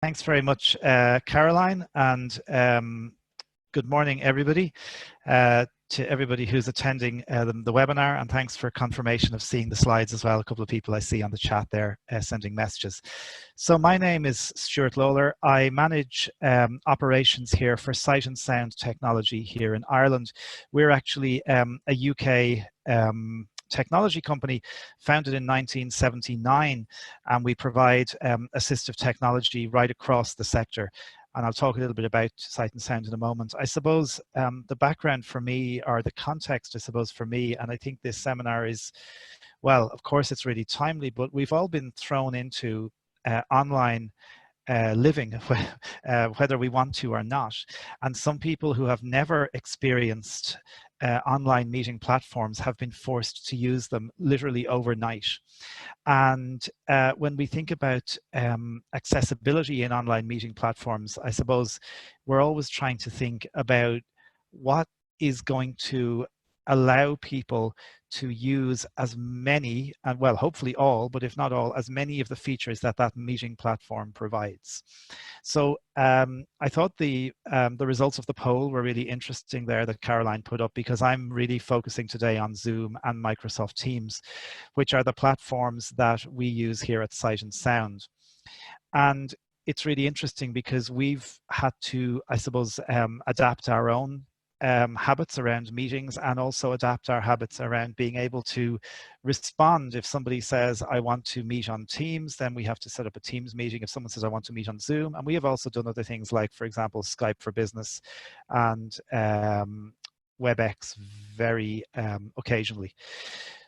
Thanks very much, Caroline, and good morning, everybody. To everybody who's attending the webinar, and thanks for confirmation of seeing the slides as well. A couple of people I see on the chat there sending messages. So my name is Stuart Lawler. I manage operations here for Sight and Sound Technology here in Ireland. We're actually a UK technology company founded in 1979, and we provide assistive technology right across the sector. And I'll talk a little bit about Sight and Sound in a moment. I suppose the background for me, or the context, I suppose, for me, and I think this seminar is, well, of course it's really timely, but we've all been thrown into online living, whether we want to or not. And some people who have never experienced online meeting platforms have been forced to use them literally overnight. And when we think about accessibility in online meeting platforms, I suppose we're always trying to think about what is going to allow people to use as many, and well, hopefully all, but if not all, as many of the features that that meeting platform provides. So I thought the results of the poll were really interesting there that Caroline put up, because I'm really focusing today on Zoom and Microsoft Teams, which are the platforms that we use here at Sight and Sound. And it's really interesting because we've had to, I suppose, adapt our own habits around meetings, and also adapt our habits around being able to respond. If somebody says, I want to meet on Teams, then we have to set up a Teams meeting. If someone says, I want to meet on Zoom, and we have also done other things like, for example, Skype for Business and WebEx very occasionally.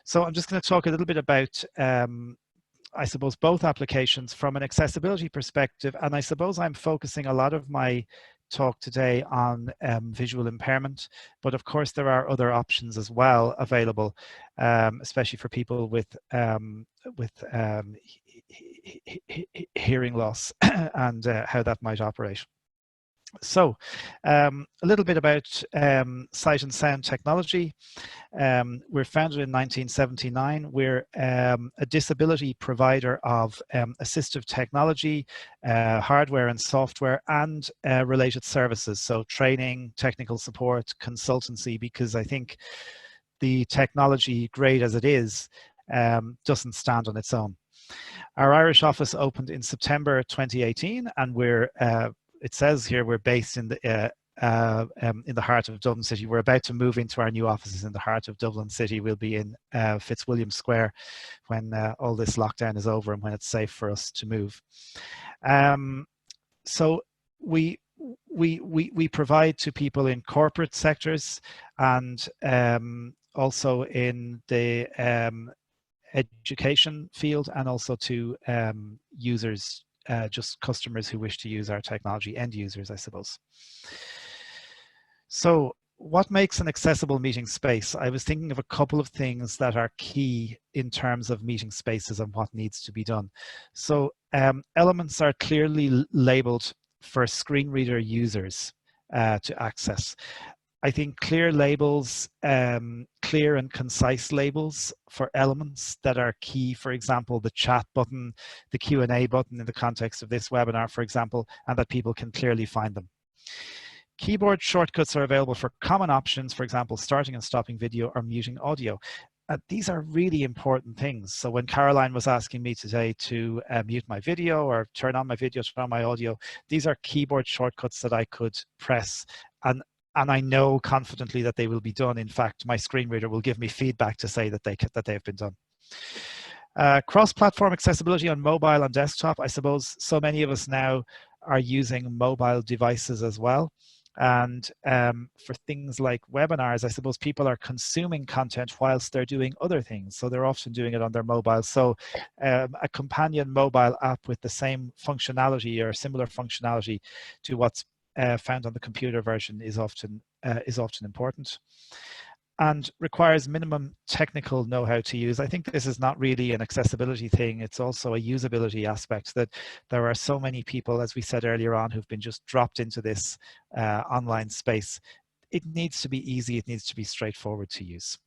So I'm just going to talk a little bit about I suppose both applications from an accessibility perspective, and I suppose I'm focusing a lot of my talk today on visual impairment, but of course there are other options as well available, especially for people with hearing loss and how that might operate. So a little bit about Sight and Sound Technology. We're founded in 1979. We're a disability provider of assistive technology, hardware and software, and related services. So training, technical support, consultancy, because I think the technology, great as it is, doesn't stand on its own. Our Irish office opened in September 2018, and we're it says here we're based in the heart of Dublin City. We're about to move into our new offices in the heart of Dublin City. We'll be in Fitzwilliam Square when all this lockdown is over and when it's safe for us to move. So we provide to people in corporate sectors, and also in the education field, and also to users, just customers who wish to use our technology, end users, I suppose. So what makes an accessible meeting space? I was thinking of a couple of things that are key in terms of meeting spaces and what needs to be done. So elements are clearly labeled for screen reader users to access. I think clear labels, clear and concise labels for elements that are key, for example, the chat button, the Q&A button in the context of this webinar, for example, and that people can clearly find them. Keyboard shortcuts are available for common options, for example, starting and stopping video or muting audio. These are really important things. So when Caroline was asking me today to mute my video or turn on my video, turn on my audio, these are keyboard shortcuts that I could press, and I know confidently that they will be done. In fact, my screen reader will give me feedback to say that they have been done. Cross-platform accessibility on mobile and desktop. I suppose so many of us now are using mobile devices as well. And for things like webinars, I suppose people are consuming content whilst they're doing other things. So they're often doing it on their mobile. So a companion mobile app with the same functionality or similar functionality to what's found on the computer version is often important, and requires minimum technical know-how to use. I think this is not really an accessibility thing, it's also a usability aspect, that there are so many people, as we said earlier on, who've been just dropped into this online space. It needs to be easy, it needs to be straightforward to use.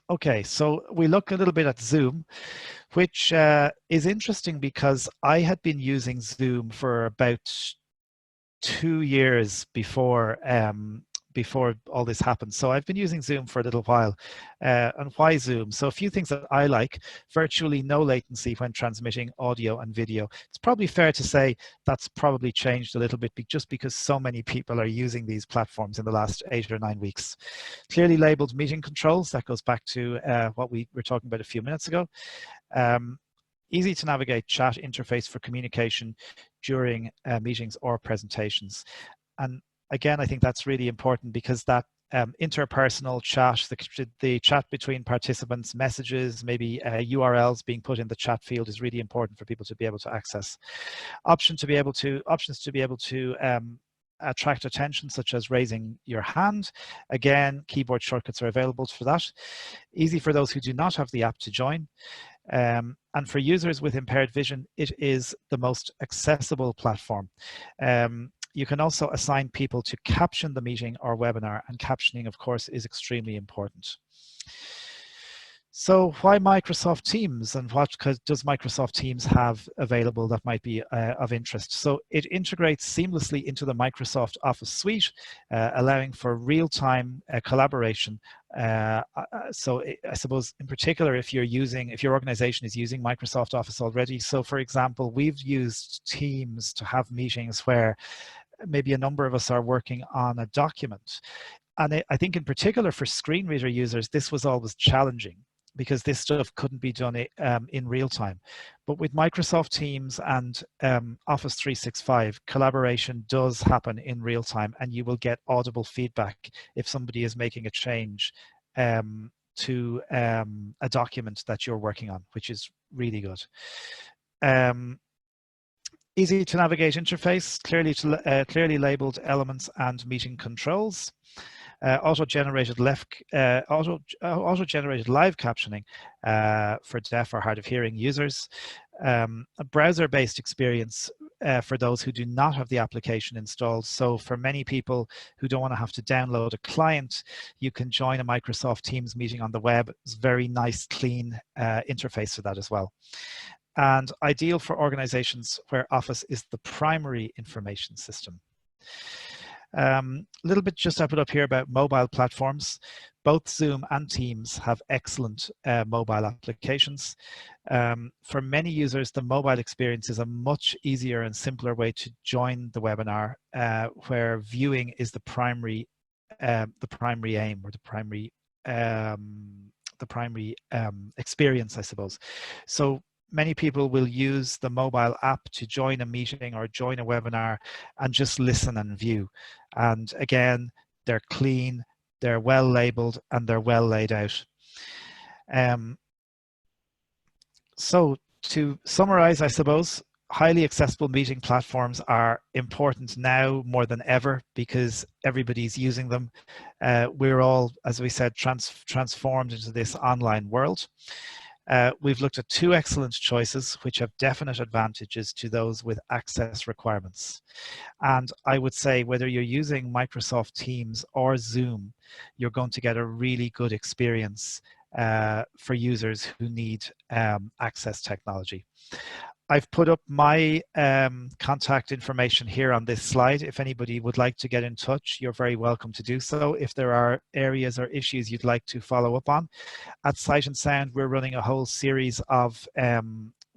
Okay, so we look a little bit at Zoom, which is interesting because I had been using Zoom for about 2 years before all this happened. So I've been using Zoom for a little while. And why Zoom? So a few things that I like: virtually no latency when transmitting audio and video. It's probably fair to say that's probably changed a little bit just because so many people are using these platforms in the last 8 or 9 weeks. Clearly labeled meeting controls, that goes back to what we were talking about a few minutes ago. Easy to navigate chat interface for communication during meetings or presentations. And again, I think that's really important because that interpersonal chat, the chat between participants, messages, maybe URLs being put in the chat field is really important for people to be able to access. Options to be able to attract attention, such as raising your hand. Again, keyboard shortcuts are available for that. Easy for those who do not have the app to join. And for users with impaired vision, it is the most accessible platform. You can also assign people to caption the meeting or webinar, and captioning, of course, is extremely important. So why Microsoft Teams, and what does Microsoft Teams have available that might be of interest? So it integrates seamlessly into the Microsoft Office suite, allowing for real-time collaboration. So I suppose in particular, if your organization is using Microsoft Office already. So for example, we've used Teams to have meetings where maybe a number of us are working on a document. And I think in particular for screen reader users, this was always challenging, because this stuff couldn't be done in real time. But with Microsoft Teams and Office 365, collaboration does happen in real time, and you will get audible feedback if somebody is making a change to a document that you're working on, which is really good. Easy to navigate interface, clearly labeled elements and meeting controls. Auto-generated live captioning for deaf or hard of hearing users. A browser-based experience for those who do not have the application installed. So for many people who don't want to have to download a client, you can join a Microsoft Teams meeting on the web. It's a very nice, clean interface for that as well. And ideal for organizations where Office is the primary information system. A little bit just to put up here about mobile platforms. Both Zoom and Teams have excellent mobile applications. For many users, the mobile experience is a much easier and simpler way to join the webinar, where viewing is the primary aim, or the primary experience, I suppose. So many people will use the mobile app to join a meeting or join a webinar and just listen and view. And again, they're clean, they're well labeled, and they're well laid out. So to summarize, I suppose, highly accessible meeting platforms are important now more than ever because everybody's using them. We're all, as we said, transformed into this online world. We've looked at two excellent choices which have definite advantages to those with access requirements. And I would say whether you're using Microsoft Teams or Zoom, you're going to get a really good experience for users who need access technology. I've put up my contact information here on this slide. If anybody would like to get in touch, you're very welcome to do so. If there are areas or issues you'd like to follow up on. At Sight and Sound, we're running a whole series of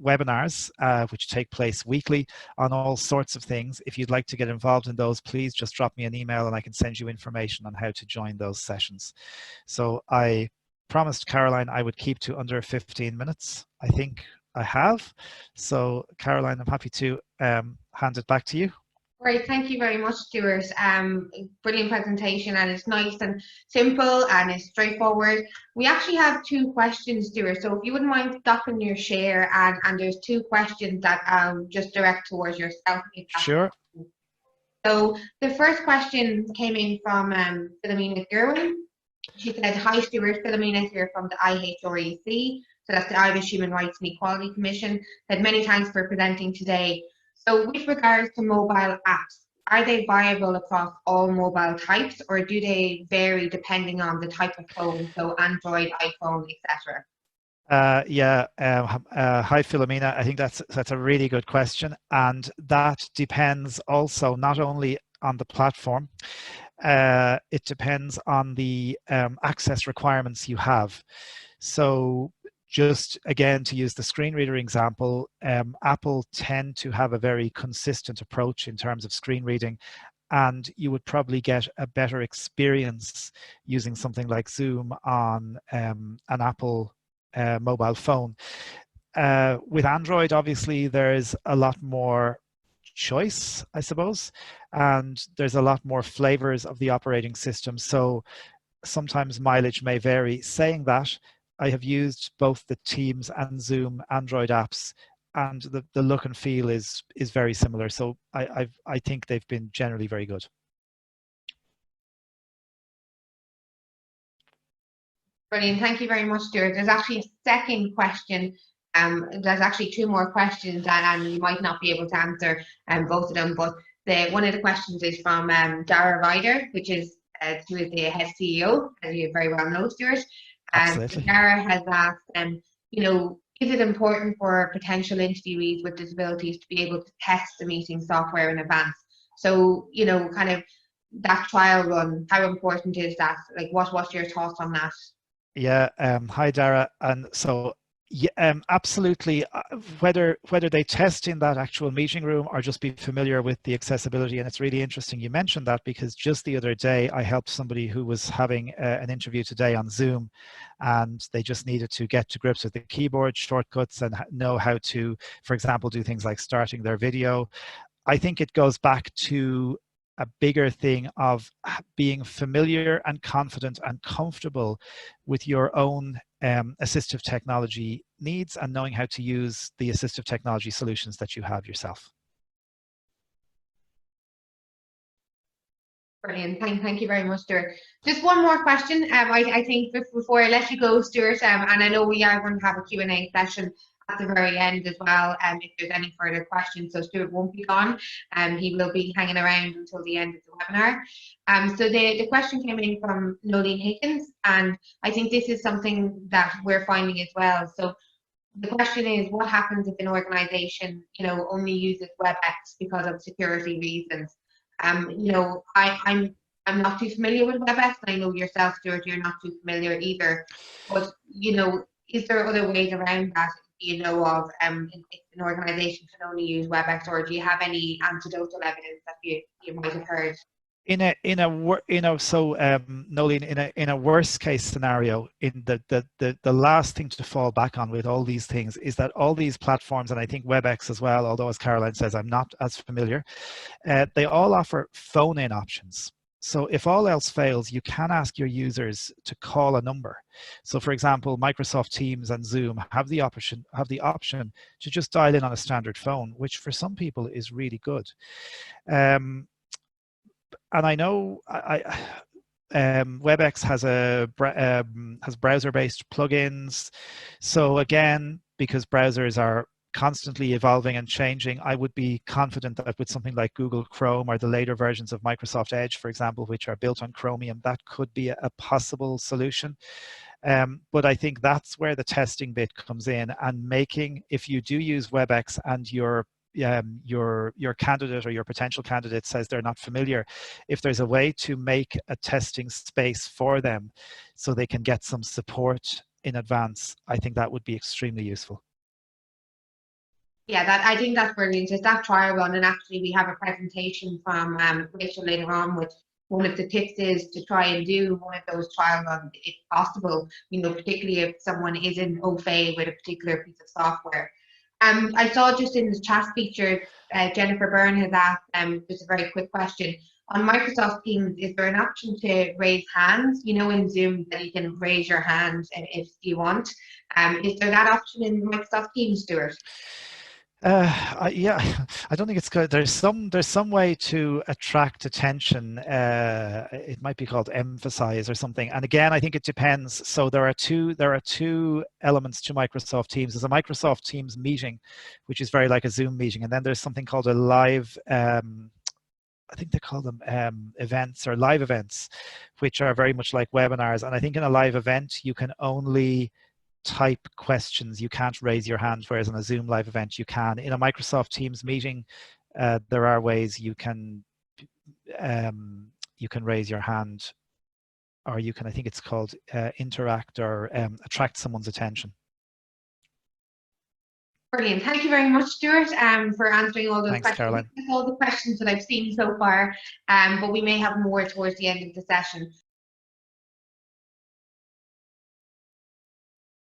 webinars which take place weekly on all sorts of things. If you'd like to get involved in those, please just drop me an email and I can send you information on how to join those sessions. So I promised Caroline I would keep to under 15 minutes. I think I have. So Caroline, I'm happy to hand it back to you. Great, thank you very much, Stuart. Brilliant presentation, and it's nice and simple and it's straightforward. We actually have two questions, Stuart, so if you wouldn't mind stopping your share, and there's two questions that just direct towards yourself. Sure. So the first question came in from Philomena Gerwin. She said, "Hi Stuart, Philomena here from the IHREC, so that's the Irish Human Rights and Equality Commission. Said many thanks for presenting today. So with regards to mobile apps, are they viable across all mobile types, or do they vary depending on the type of phone, so Android, iPhone, etc.? Hi Philomena. I think that's a really good question, and that depends also not only on the platform, it depends on the access requirements you have. So just again, to use the screen reader example, Apple tend to have a very consistent approach in terms of screen reading, and you would probably get a better experience using something like Zoom on an Apple mobile phone. With Android, obviously, there's a lot more choice, I suppose, and there's a lot more flavors of the operating system. So sometimes mileage may vary. Saying that, I have used both the Teams and Zoom Android apps, and the look and feel is very similar. So I think they've been generally very good. Brilliant. Thank you very much, Stuart. There's actually a second question. There's actually two more questions, and you might not be able to answer both of them. But one of the questions is from Dara Ryder, who is the head CEO, as you very well know, Stuart. Absolutely. Dara has asked, is it important for potential interviewees with disabilities to be able to test the meeting software in advance? So, kind of that trial run, how important is that? Like, what's your thoughts on that? Yeah. Hi, Dara. And so, yeah, absolutely. Whether they test in that actual meeting room or just be familiar with the accessibility, and it's really interesting you mentioned that, because just the other day I helped somebody who was having an interview today on Zoom, and they just needed to get to grips with the keyboard shortcuts and know how to, for example, do things like starting their video. I think it goes back to a bigger thing of being familiar and confident and comfortable with your own assistive technology needs and knowing how to use the assistive technology solutions that you have yourself. Brilliant. Thank you very much, Stuart. Just one more question. I think before I let you go, Stuart, and I know we are going to have a Q&A session at the very end as well, if there's any further questions. So Stuart won't be gone. He will be hanging around until the end of the webinar. So the question came in from Nolene Higgins, and I think this is something that we're finding as well. So the question is, what happens if an organization, only uses WebEx because of security reasons? I'm not too familiar with WebEx. I know yourself, Stuart, you're not too familiar either. But is there other ways around that? If an organisation can only use WebEx, or do you have any anecdotal evidence that you might have heard? Nolene, in a worst case scenario, in the last thing to fall back on with all these things is that all these platforms, and I think WebEx as well, although as Caroline says, I'm not as familiar, they all offer phone-in options. So if all else fails, you can ask your users to call a number. So for example, Microsoft Teams and Zoom have the option to just dial in on a standard phone, which for some people is really good. And I know WebEx has browser-based plugins. So again, because browsers are constantly evolving and changing, I would be confident that with something like Google Chrome or the later versions of Microsoft Edge, for example, which are built on Chromium, that could be a possible solution. But I think that's where the testing bit comes in, and making, if you do use WebEx and your candidate or your potential candidate says they're not familiar, if there's a way to make a testing space for them so they can get some support in advance, I think that would be extremely useful. Yeah, I think that's brilliant. Just that trial run, and actually we have a presentation from Rachel later on, with one of the tips is to try and do one of those trial runs if possible, particularly if someone isn't au fait with a particular piece of software. I saw just in the chat feature, Jennifer Byrne has asked just a very quick question. On Microsoft Teams, is there an option to raise hands? In Zoom that you can raise your hand if you want. Is there that option in Microsoft Teams, Stuart? Yeah, I don't think it's good. There's some way to attract attention. It might be called emphasize or something. And again, I think it depends. So there are two elements to Microsoft Teams. There's a Microsoft Teams meeting, which is very like a Zoom meeting, and then there's something called a live I think they call them events or live events, which are very much like webinars. And I think in a live event, you can only type questions. You can't raise your hand, whereas in a Zoom live event, you can. In a Microsoft Teams meeting, there are ways you can raise your hand, or you can, I think it's called interact or attract someone's attention. Brilliant. Thank you very much, Stuart, for answering all those Thanks, questions. Caroline. That's all the questions that I've seen so far, but we may have more towards the end of the session.